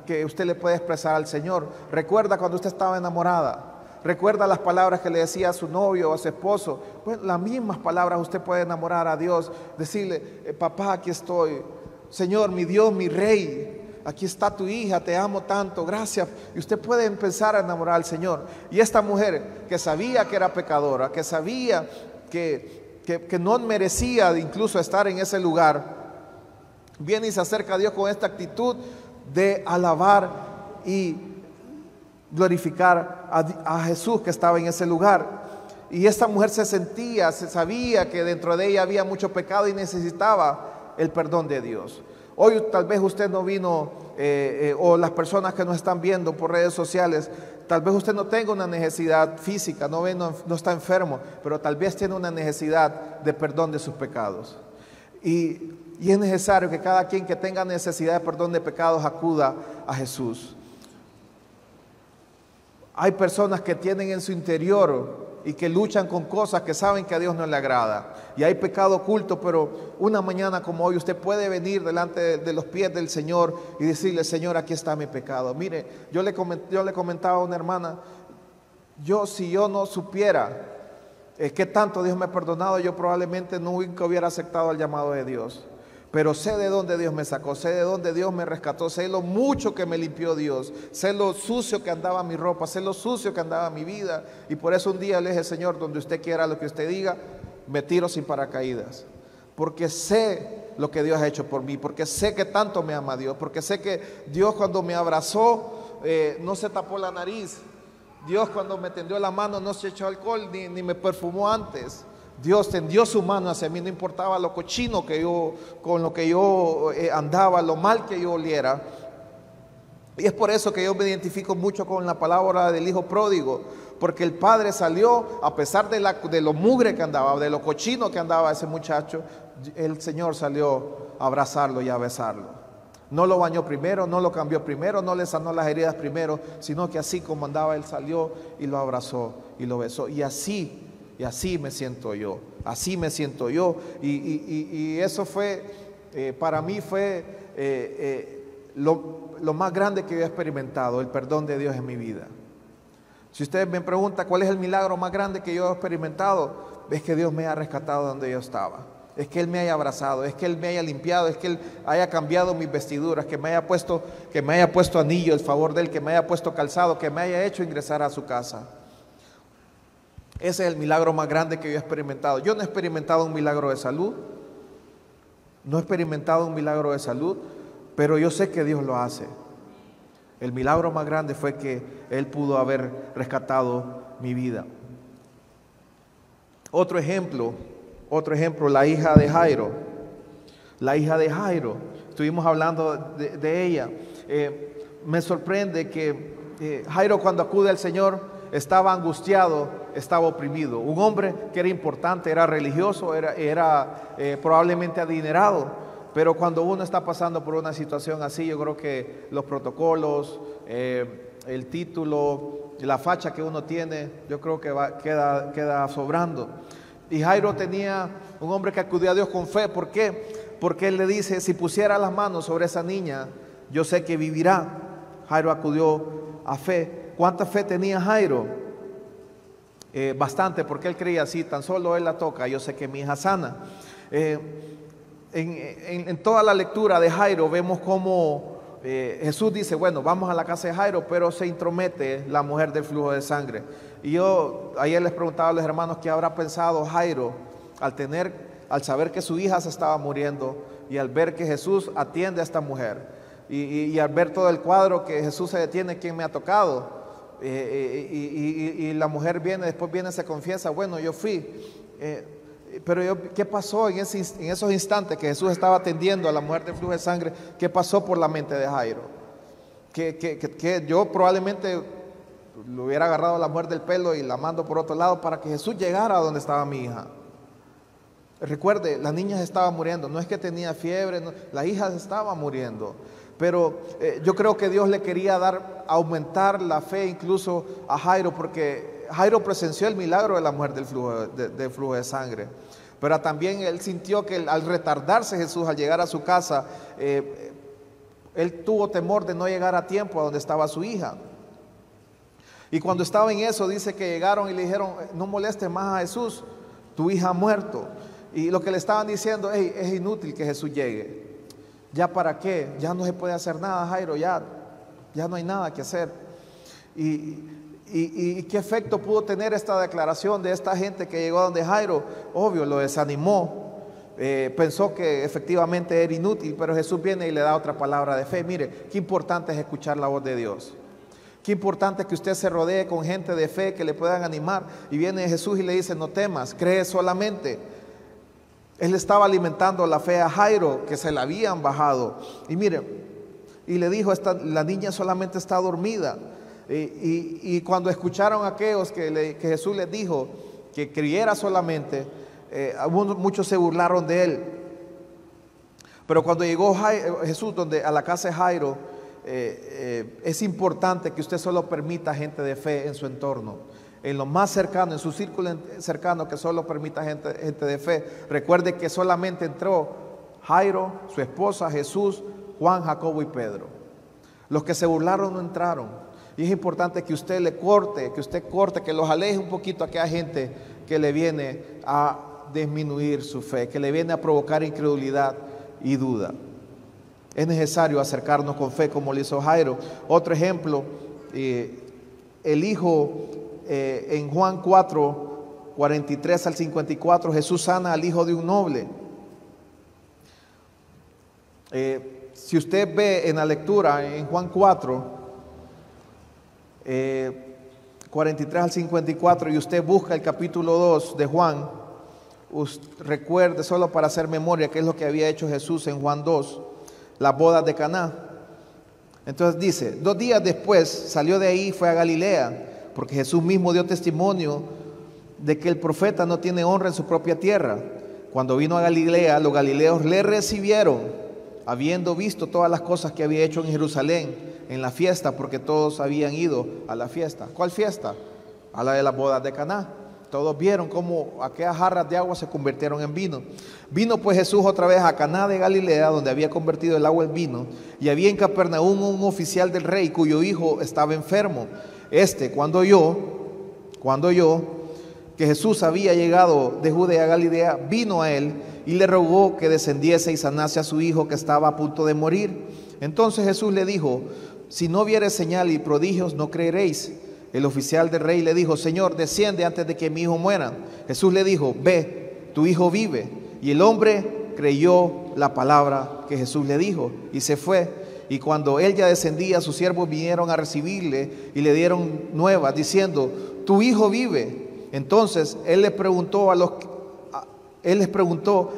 A: que usted le puede expresar al Señor. Recuerda cuando usted estaba enamorada. Recuerda las palabras que le decía a su novio o a su esposo. Pues las mismas palabras usted puede enamorar a Dios. Decirle, papá, aquí estoy. Señor, mi Dios, mi Rey, aquí está tu hija, te amo tanto, gracias. Y usted puede empezar a enamorar al Señor. Y esta mujer que sabía que era pecadora, que sabía que no merecía incluso estar en ese lugar, viene y se acerca a Dios con esta actitud de alabar y glorificar a Jesús que estaba en ese lugar. Y esta mujer se sabía que dentro de ella había mucho pecado y necesitaba el perdón de Dios. Hoy tal vez usted no vino, o las personas que nos están viendo por redes sociales, tal vez usted no tenga una necesidad física, no está enfermo, pero tal vez tiene una necesidad de perdón de sus pecados. Y es necesario que cada quien que tenga necesidad de perdón de pecados acuda a Jesús. Hay personas que tienen en su interior y que luchan con cosas que saben que a Dios no le agrada. Y hay pecado oculto, pero una mañana como hoy usted puede venir delante de los pies del Señor y decirle, Señor, aquí está mi pecado. Mire, yo le comentaba a una hermana, si yo no supiera qué tanto Dios me ha perdonado, yo probablemente nunca hubiera aceptado el llamado de Dios. Pero sé de dónde Dios me sacó, sé de dónde Dios me rescató, sé lo mucho que me limpió Dios, sé lo sucio que andaba mi ropa, sé lo sucio que andaba mi vida. Y por eso un día le dije, Señor, donde usted quiera, lo que usted diga, me tiro sin paracaídas. Porque sé lo que Dios ha hecho por mí, porque sé que tanto me ama Dios, porque sé que Dios cuando me abrazó no se tapó la nariz. Dios cuando me tendió la mano no se echó alcohol ni me perfumó antes. Dios tendió su mano hacia mí, no importaba lo cochino con lo que yo andaba, lo mal que yo oliera. Y es por eso que yo me identifico mucho con la palabra del hijo pródigo, porque el padre salió, a pesar de lo mugre que andaba, de lo cochino que andaba ese muchacho, el Señor salió a abrazarlo y a besarlo. No lo bañó primero, no lo cambió primero, no le sanó las heridas primero, sino que así como andaba, él salió y lo abrazó y lo besó. Y así me siento yo, así me siento yo. Y eso fue, para mí fue lo más grande que yo he experimentado, el perdón de Dios en mi vida. Si usted me pregunta cuál es el milagro más grande que yo he experimentado, es que Dios me haya rescatado donde yo estaba. Es que Él me haya abrazado, es que Él me haya limpiado, es que Él haya cambiado mis vestiduras, que me haya puesto anillo, el favor de Él, que me haya puesto calzado, que me haya hecho ingresar a su casa. Ese es el milagro más grande que yo he experimentado. Yo no he experimentado un milagro de salud, pero yo sé que Dios lo hace. El milagro más grande fue que Él pudo haber rescatado mi vida. Otro ejemplo, la hija de Jairo. Estuvimos hablando de ella. Me sorprende que Jairo, cuando acude al Señor, estaba angustiado, estaba oprimido. Un hombre que era importante, era religioso, era probablemente adinerado, pero cuando uno está pasando por una situación así, yo creo que los protocolos, el título, la facha que uno tiene, yo creo que queda sobrando. Y Jairo tenía un hombre que acudió a Dios con fe. ¿Por qué? Porque él le dice, si pusiera las manos sobre esa niña, yo sé que vivirá. Jairo acudió a fe. ¿Cuánta fe tenía Jairo? Bastante, porque él creía, si tan solo él la toca, yo sé que mi hija sana. En toda la lectura de Jairo vemos cómo Jesús dice, bueno, vamos a la casa de Jairo, pero se intromete la mujer del flujo de sangre. Y yo ayer les preguntaba a los hermanos qué habrá pensado Jairo al saber que su hija se estaba muriendo y al ver que Jesús atiende a esta mujer. Y al ver todo el cuadro que Jesús se detiene, ¿quién me ha tocado? Y la mujer después viene, se confiesa, bueno, yo fui. Pero ¿qué pasó en esos instantes que Jesús estaba atendiendo a la mujer del flujo de sangre? ¿Qué pasó por la mente de Jairo? Que yo probablemente le hubiera agarrado a la mujer del pelo y la mando por otro lado para que Jesús llegara a donde estaba mi hija. Recuerde, la niña se estaba muriendo, no es que tenía fiebre, no, la hija se estaba muriendo. Pero yo creo que Dios le quería aumentar la fe incluso a Jairo, porque Jairo presenció el milagro de la mujer del flujo de sangre. Pero también él sintió que al retardarse Jesús al llegar a su casa, él tuvo temor de no llegar a tiempo a donde estaba su hija. Y cuando estaba en eso, dice que llegaron y le dijeron: no molestes más a Jesús, tu hija ha muerto. Y lo que le estaban diciendo: hey, es inútil que Jesús llegue. ¿Ya para qué? Ya no se puede hacer nada, Jairo, ya no hay nada que hacer. ¿Y qué efecto pudo tener esta declaración de esta gente que llegó a donde Jairo? Obvio, lo desanimó. Pensó que efectivamente era inútil, pero Jesús viene y le da otra palabra de fe. Mire, qué importante es escuchar la voz de Dios. Qué importante es que usted se rodee con gente de fe que le puedan animar. Y viene Jesús y le dice: no temas, cree solamente. Él estaba alimentando la fe a Jairo, que se la habían bajado. Y mire, y le dijo: la niña solamente está dormida. Y cuando escucharon aquellos que Jesús les dijo que creyera solamente, muchos se burlaron de él. Pero cuando llegó Jesús a la casa de Jairo, es importante que usted solo permita gente de fe en su entorno, en lo más cercano, en su círculo cercano, que solo permita gente de fe. Recuerde que solamente entró Jairo, su esposa, Jesús, Juan, Jacobo y Pedro. Los que se burlaron no entraron. Y es importante que usted que los aleje un poquito a aquella gente que le viene a disminuir su fe, que le viene a provocar incredulidad y duda. Es necesario acercarnos con fe como lo hizo Jairo. Otro ejemplo, el hijo, en Juan 4, 43 al 54, Jesús sana al hijo de un noble. Si usted ve en la lectura en Juan 4, 43 al 54, y usted busca el capítulo 2 de Juan, recuerde, solo para hacer memoria, qué es lo que había hecho Jesús en Juan 2, las bodas de Caná. Entonces dice: 2 días después salió de ahí y fue a Galilea, porque Jesús mismo dio testimonio de que el profeta no tiene honra en su propia tierra. Cuando vino a Galilea, los galileos le recibieron, habiendo visto todas las cosas que había hecho en Jerusalén, en la fiesta, porque todos habían ido a la fiesta. ¿Cuál fiesta? A la de las bodas de Caná. Todos vieron cómo aquellas jarras de agua se convirtieron en vino. Vino pues Jesús otra vez a Caná de Galilea, donde había convertido el agua en vino. Y había en Capernaum un oficial del rey, cuyo hijo estaba enfermo. Cuando oyó que Jesús había llegado de Judea a Galilea, vino a él y le rogó que descendiese y sanase a su hijo, que estaba a punto de morir. Entonces Jesús le dijo: si no vieres señal y prodigios, no creeréis. El oficial del rey le dijo: Señor, desciende antes de que mi hijo muera. Jesús le dijo: ve, tu hijo vive. Y el hombre creyó la palabra que Jesús le dijo y se fue. Y cuando él ya descendía, sus siervos vinieron a recibirle y le dieron nuevas, diciendo: tu hijo vive. Entonces él les preguntó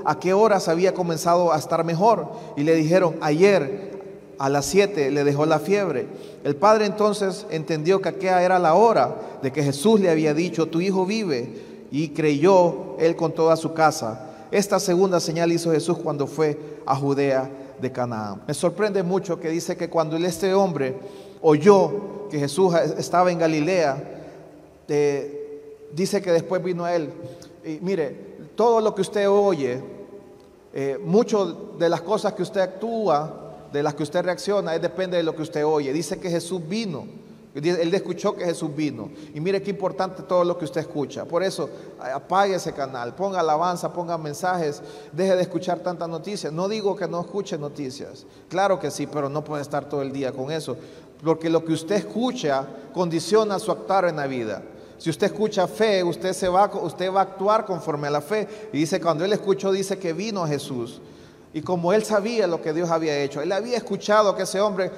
A: a qué horas había comenzado a estar mejor. Y le dijeron: ayer a las 7 le dejó la fiebre. El padre entonces entendió que aquella era la hora de que Jesús le había dicho: tu hijo vive. Y creyó él con toda su casa. Esta segunda señal hizo Jesús cuando fue a Judea de Canaán. Me sorprende mucho que dice que cuando este hombre oyó que Jesús estaba en Galilea, dice que después vino a él. Y mire, todo lo que usted oye, muchas de las cosas que usted actúa, de las que usted reacciona, depende de lo que usted oye. Dice que Jesús vino. Él escuchó que Jesús vino. Y mire qué importante todo lo que usted escucha. Por eso, apague ese canal, ponga alabanza, ponga mensajes, deje de escuchar tantas noticias. No digo que no escuche noticias, claro que sí, pero no puede estar todo el día con eso, porque lo que usted escucha condiciona su actuar en la vida. Si usted escucha fe, usted va a actuar conforme a la fe. Y dice, cuando él escuchó, dice que vino a Jesús. Y como él sabía lo que Dios había hecho, él había escuchado que ese hombre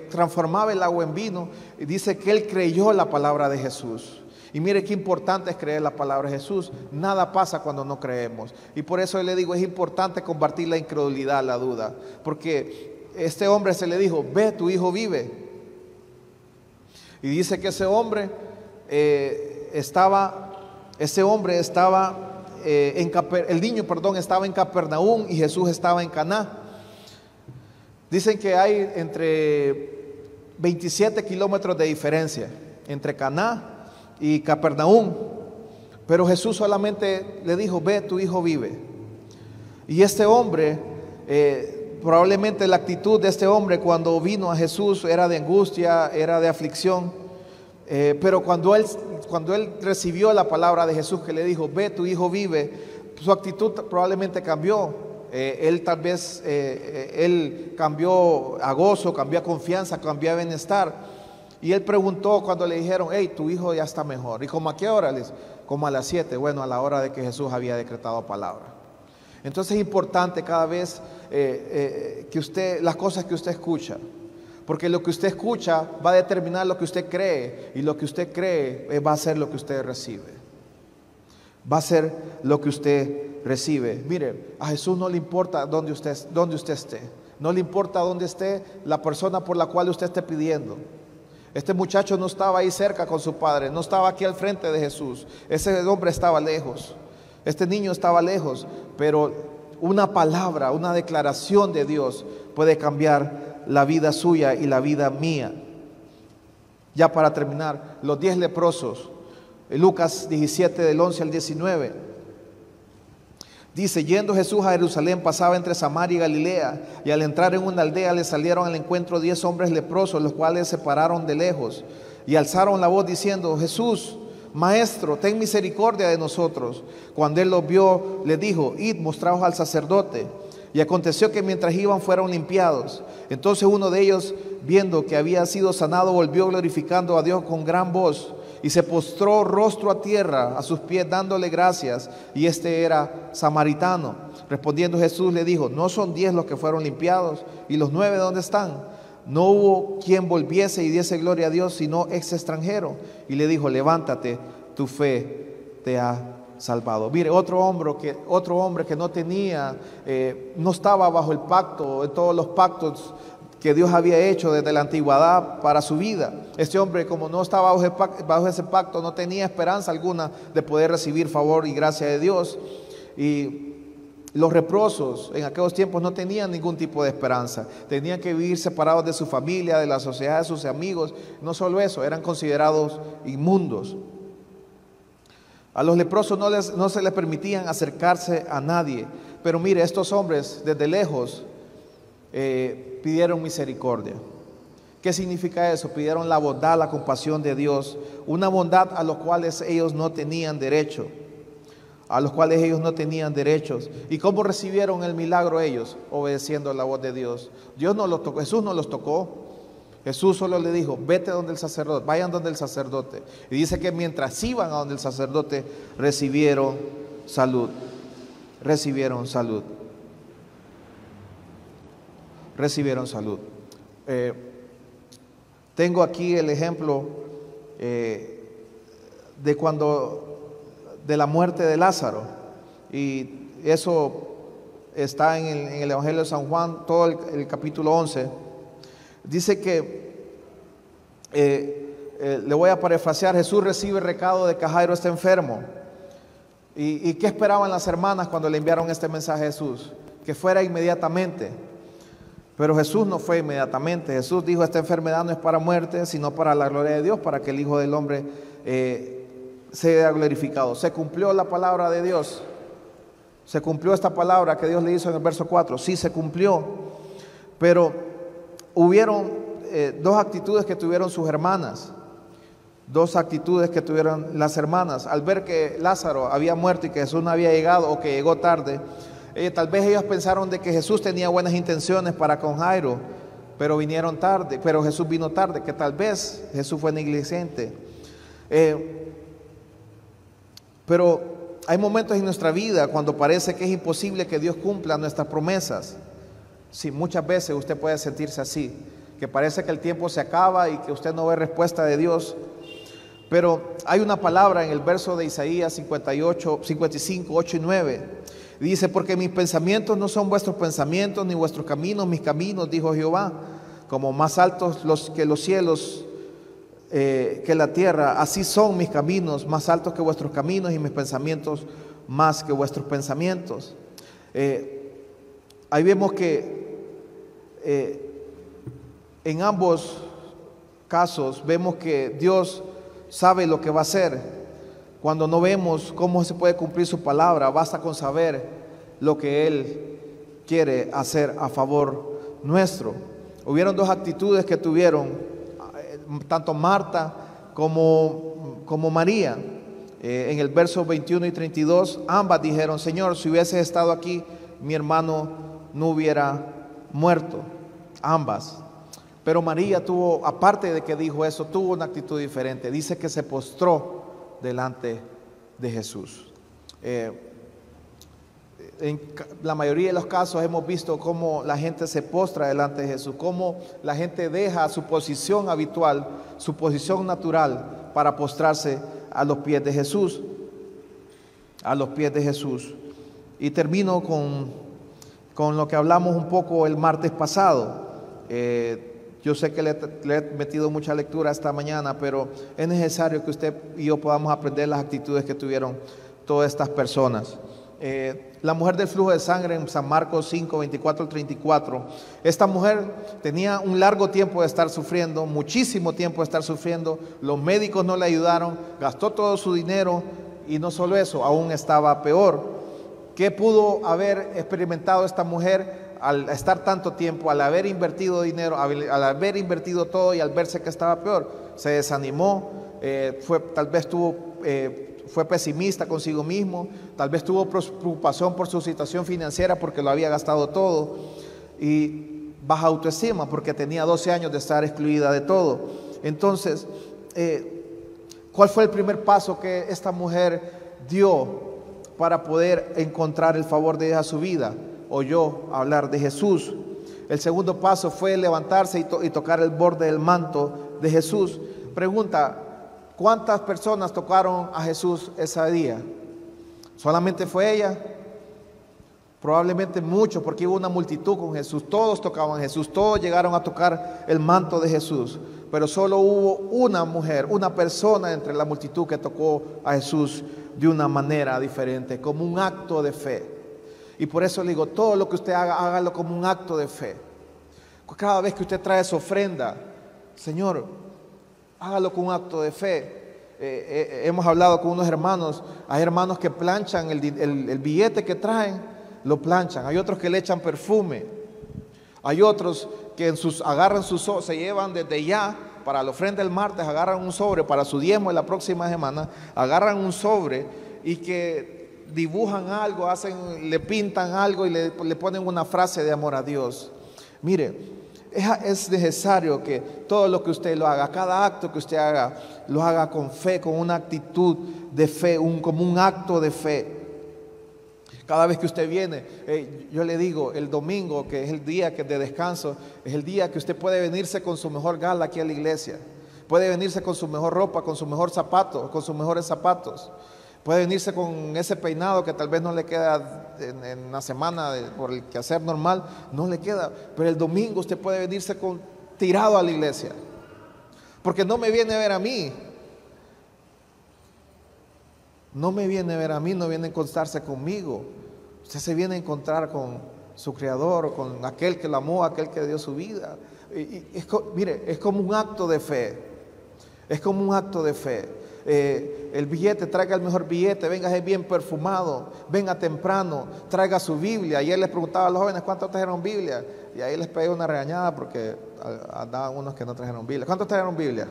A: transformaba el agua en vino, y dice que él creyó la palabra de Jesús. Y mire qué importante es creer la palabra de Jesús. Nada pasa cuando no creemos. Y por eso le digo, es importante combatir la incredulidad, la duda. Porque este hombre se le dijo: ve, tu hijo vive. Y dice que el hombre estaba en Capernaum y Jesús estaba en Caná. Dicen que hay entre 27 kilómetros de diferencia entre Caná y Capernaum, pero Jesús solamente le dijo: ve, tu hijo vive. Y este hombre, probablemente la actitud de este hombre cuando vino a Jesús era de angustia, era de aflicción, pero cuando él recibió la palabra de Jesús que le dijo: ve, tu hijo vive, su actitud probablemente cambió. Él tal vez él cambió a gozo, cambió a confianza, cambió a bienestar. Y él preguntó cuando le dijeron: hey, tu hijo ya está mejor. ¿Y como a qué hora? Como a las 7. Bueno, a la hora de que Jesús había decretado palabra. Entonces es importante cada vez que usted, las cosas que usted escucha, porque lo que usted escucha va a determinar lo que usted cree, y lo que usted cree va a ser lo que usted recibe. Va a ser lo que usted recibe. Mire, a Jesús no le importa dónde usted esté, no le importa dónde esté la persona por la cual usted esté pidiendo. Este muchacho no estaba ahí cerca con su padre, no estaba aquí al frente de Jesús. Ese hombre estaba lejos, este niño estaba lejos, pero una palabra, una declaración de Dios puede cambiar la vida suya y la vida mía. Ya para terminar, los 10 leprosos, Lucas 17 del 11 al 19. Dice: yendo Jesús a Jerusalén, pasaba entre Samaria y Galilea, y al entrar en una aldea le salieron al encuentro 10 hombres leprosos, los cuales se pararon de lejos y alzaron la voz diciendo: Jesús, Maestro, ten misericordia de nosotros. Cuando él los vio, le dijo: id, mostraos al sacerdote. Y aconteció que mientras iban fueron limpiados. Entonces uno de ellos, viendo que había sido sanado, volvió glorificando a Dios con gran voz, y se postró rostro a tierra a sus pies, dándole gracias. Y este era samaritano. Respondiendo Jesús le dijo: ¿no son 10 los que fueron limpiados? ¿Y los 9 dónde están? No hubo quien volviese y diese gloria a Dios, sino ese extranjero. Y le dijo: levántate, tu fe te ha salvado. Mire, otro hombre que no tenía, no estaba bajo el pacto, en todos los pactos que Dios había hecho desde la antigüedad para su vida. Este hombre, como no estaba bajo ese pacto, no tenía esperanza alguna de poder recibir favor y gracia de Dios. Y los leprosos en aquellos tiempos no tenían ningún tipo de esperanza. Tenían que vivir separados de su familia, de la sociedad, de sus amigos. No solo eso, eran considerados inmundos. A los leprosos no se les permitían acercarse a nadie. Pero mire, estos hombres desde lejos pidieron misericordia. ¿Qué significa eso? Pidieron la bondad, la compasión de Dios, una bondad a los cuales ellos no tenían derecho, derechos. ¿Y cómo recibieron el milagro ellos? Obedeciendo la voz de Dios. Jesús no los tocó. Jesús solo le dijo: vete donde el sacerdote, vayan donde el sacerdote. Y dice que mientras iban a donde el sacerdote, recibieron salud. Tengo aquí el ejemplo de la muerte de Lázaro, y eso está en el Evangelio de San Juan, todo el capítulo 11. Dice que, le voy a parafrasear: Jesús recibe el recado de que Jairo está enfermo. ¿Y qué esperaban las hermanas cuando le enviaron este mensaje a Jesús? Que fuera inmediatamente. Pero Jesús no fue inmediatamente. Jesús dijo: esta enfermedad no es para muerte, sino para la gloria de Dios, para que el Hijo del Hombre sea glorificado. Se cumplió la palabra de Dios. Se cumplió esta palabra que Dios le hizo en el verso 4. Sí, se cumplió. Pero hubieron 2 actitudes que tuvieron sus hermanas. 2 actitudes que tuvieron las hermanas. Al ver que Lázaro había muerto y que Jesús no había llegado, o que llegó tarde, tal vez ellos pensaron de que Jesús tenía buenas intenciones para con Jairo, pero Jesús vino tarde, que tal vez Jesús fue negligente. Pero hay momentos en nuestra vida cuando parece que es imposible que Dios cumpla nuestras promesas. Sí, muchas veces usted puede sentirse así, que parece que el tiempo se acaba y que usted no ve respuesta de Dios. Pero hay una palabra en el verso de Isaías 55, 8 y 9. Dice: porque mis pensamientos no son vuestros pensamientos, ni vuestros caminos mis caminos, dijo Jehová. Como más altos que los cielos, que la tierra, así son mis caminos, más altos que vuestros caminos, y mis pensamientos más que vuestros pensamientos. Ahí vemos que en ambos casos vemos que Dios sabe lo que va a hacer. Cuando no vemos cómo se puede cumplir su palabra, basta con saber lo que Él quiere hacer a favor nuestro. Hubieron dos actitudes que tuvieron tanto Marta como María. En el verso 21 y 32, ambas dijeron: Señor, si hubieses estado aquí, mi hermano no hubiera muerto. Ambas. Pero María tuvo, aparte de que dijo eso, tuvo una actitud diferente. Dice que se postró delante de Jesús. En la mayoría de los casos hemos visto cómo la gente se postra delante de Jesús, cómo la gente deja su posición habitual, su posición natural, para postrarse a los pies de Jesús. A los pies de Jesús. Y termino con lo que hablamos un poco el martes pasado. Yo sé que le he metido mucha lectura esta mañana, pero es necesario que usted y yo podamos aprender las actitudes que tuvieron todas estas personas. La mujer del flujo de sangre en San Marcos 5, 24 al 34. Esta mujer tenía un largo tiempo de estar sufriendo, muchísimo tiempo de estar sufriendo. Los médicos no le ayudaron, gastó todo su dinero y no solo eso, aún estaba peor. ¿Qué pudo haber experimentado esta mujer al estar tanto tiempo, al haber invertido dinero, al haber invertido todo y al verse que estaba peor? Se desanimó, fue pesimista consigo mismo, tal vez tuvo preocupación por su situación financiera porque lo había gastado todo, y baja autoestima porque tenía 12 años de estar excluida de todo. Entonces, ¿cuál fue el primer paso que esta mujer dio para poder encontrar el favor de Dios a su vida? Oyó hablar de Jesús. El segundo paso fue levantarse y tocar el borde del manto de Jesús. Pregunta: ¿cuántas personas tocaron a Jesús ese día? ¿Solamente fue ella? Probablemente muchos, porque hubo una multitud con Jesús. Todos tocaban a Jesús, todos llegaron a tocar el manto de Jesús. Pero solo hubo una mujer, una persona entre la multitud que tocó a Jesús de una manera diferente, como un acto de fe. Y por eso le digo, todo lo que usted haga, hágalo como un acto de fe. Cada vez que usted trae su ofrenda, Señor, hágalo con un acto de fe. Hemos hablado con unos hermanos. Hay hermanos que planchan el billete que traen, lo planchan. Hay otros que le echan perfume. Hay otros que agarran se llevan desde ya para la ofrenda del martes, agarran un sobre para su diezmo de la próxima semana, agarran un sobre y que dibujan algo, le pintan algo y le ponen una frase de amor a Dios. Mire, es necesario que todo lo que usted lo haga, cada acto que usted haga, lo haga con fe, con una actitud de fe, como un acto de fe. Cada vez que usted viene, yo le digo, el domingo, que es el día de descanso, es el día que usted puede venirse con su mejor gala aquí a la iglesia. Puede venirse con su mejor ropa, con su mejor zapato, con sus mejores zapatos. Puede venirse con ese peinado que tal vez no le queda en la semana por el quehacer normal, no le queda. Pero el domingo usted puede venirse tirado a la iglesia. Porque no me viene a ver a mí. No me viene a ver a mí, no viene a encontrarse conmigo. Usted se viene a encontrar con su Creador, con aquel que lo amó, aquel que dio su vida. Mire, es como un acto de fe. Es como un acto de fe. El billete, traiga el mejor billete, venga bien perfumado, venga temprano, traiga su Biblia. Ayer les preguntaba a los jóvenes cuántos trajeron Biblia, y ahí les pegué una regañada porque andaban unos que no trajeron Biblia. ¿Cuántos trajeron Biblia?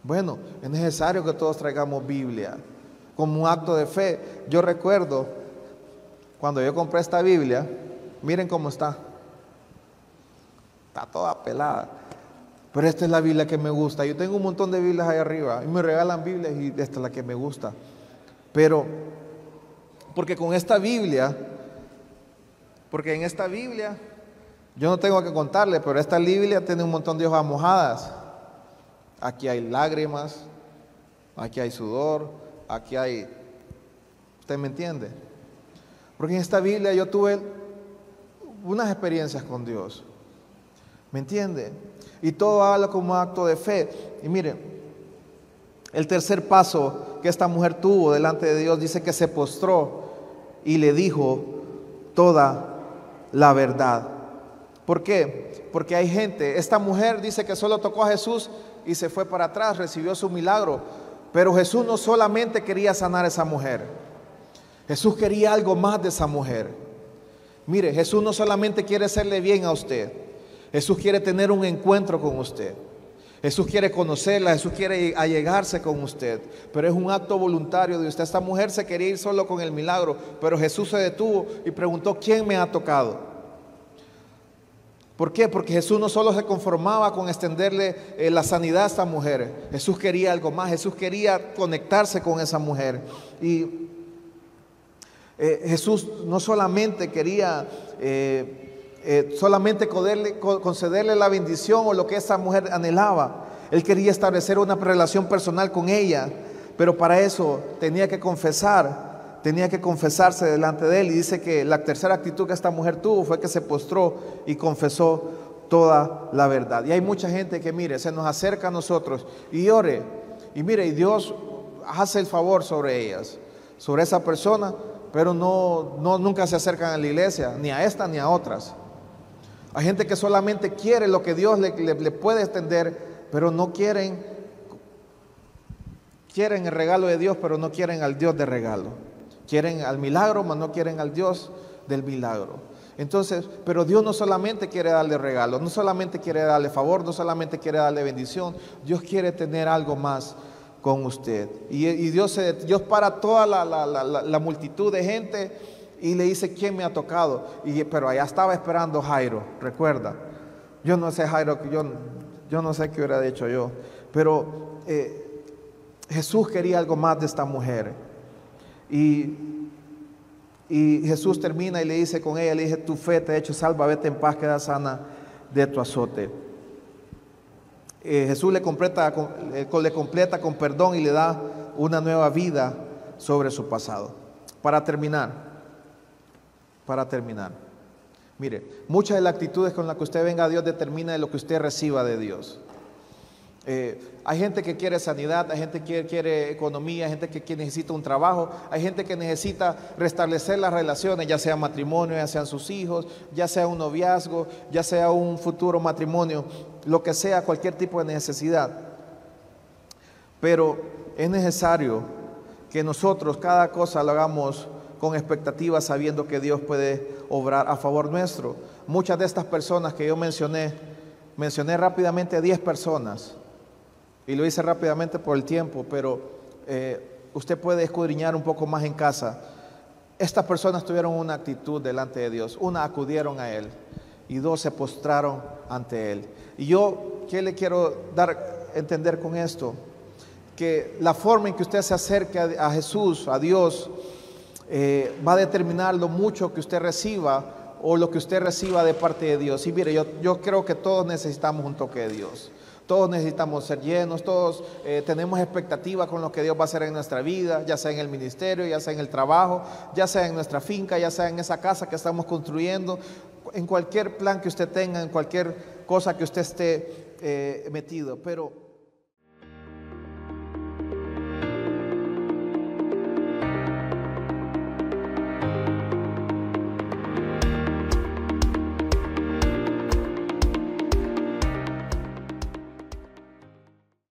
A: Bueno, es necesario que todos traigamos Biblia como un acto de fe. Yo recuerdo cuando yo compré esta Biblia, miren cómo está toda pelada. Pero esta es la Biblia que me gusta. Yo tengo un montón de Biblias ahí arriba y me regalan Biblias y esta es la que me gusta. Pero, porque en esta Biblia, yo no tengo que contarle, pero esta Biblia tiene un montón de hojas mojadas. Aquí hay lágrimas, aquí hay sudor, aquí hay... ¿Usted me entiende? Porque en esta Biblia yo tuve unas experiencias con Dios. ¿Me entiende? Y todo habla como acto de fe. Y mire, el tercer paso que esta mujer tuvo delante de Dios, dice que se postró y le dijo toda la verdad. ¿Por qué? Porque hay gente, esta mujer dice que solo tocó a Jesús y se fue para atrás, recibió su milagro. Pero Jesús no solamente quería sanar a esa mujer, Jesús quería algo más de esa mujer. Mire, Jesús no solamente quiere hacerle bien a usted, Jesús quiere tener un encuentro con usted. Jesús quiere conocerla, Jesús quiere allegarse con usted, pero es un acto voluntario de usted. Esta mujer se quería ir solo con el milagro, pero Jesús se detuvo y preguntó: ¿quién me ha tocado? ¿Por qué? Porque Jesús no solo se conformaba con extenderle la sanidad a esta mujer. Jesús quería algo más. Jesús quería conectarse con esa mujer. Y Jesús no solamente quería solamente concederle la bendición o lo que esa mujer anhelaba. Él quería establecer una relación personal con ella, pero para eso tenía que confesarse delante de él. Y dice que la tercera actitud que esta mujer tuvo fue que se postró y confesó toda la verdad. Y hay mucha gente que, mire, se nos acerca a nosotros y ore, y mire, y Dios hace el favor sobre ellas, sobre esa persona, pero nunca se acercan a la iglesia, ni a esta ni a otras. Hay gente que solamente quiere lo que Dios le puede extender, pero no quieren el regalo de Dios, pero no quieren al Dios de regalo. Quieren al milagro, mas no quieren al Dios del milagro. Entonces, pero Dios no solamente quiere darle regalo, no solamente quiere darle favor, no solamente quiere darle bendición. Dios quiere tener algo más con usted. Y Dios para toda la multitud de gente y le dice: ¿quién me ha tocado? Pero allá estaba esperando Jairo, recuerda. Yo no sé, Jairo, yo no sé qué hubiera dicho yo, pero Jesús quería algo más de esta mujer. Y Jesús termina y le dice con ella, le dice: tu fe te ha hecho salva, vete en paz, queda sana de tu azote. Jesús le completa con perdón y le da una nueva vida sobre su pasado. Para terminar, mire, muchas de las actitudes con las que usted venga a Dios determina de lo que usted reciba de Dios. Hay gente que quiere sanidad, hay gente que quiere economía, hay gente que necesita un trabajo, hay gente que necesita restablecer las relaciones, ya sea matrimonio, ya sean sus hijos, ya sea un noviazgo, ya sea un futuro matrimonio, lo que sea, cualquier tipo de necesidad. Pero es necesario que nosotros cada cosa lo hagamos con expectativa, sabiendo que Dios puede obrar a favor nuestro. Muchas de estas personas que yo mencioné rápidamente 10 personas, y lo hice rápidamente por el tiempo, pero usted puede escudriñar un poco más en casa. Estas personas tuvieron una actitud delante de Dios. Una, acudieron a Él, y dos, se postraron ante Él. Y yo, ¿qué le quiero dar a entender con esto? Que la forma en que usted se acerque a Jesús, a Dios, va a determinar lo mucho que usted reciba o lo que usted reciba de parte de Dios. Y mire, yo creo que todos necesitamos un toque de Dios. Todos necesitamos ser llenos, todos tenemos expectativa con lo que Dios va a hacer en nuestra vida, ya sea en el ministerio, ya sea en el trabajo, ya sea en nuestra finca, ya sea en esa casa que estamos construyendo, en cualquier plan que usted tenga, en cualquier cosa que usted esté metido. Pero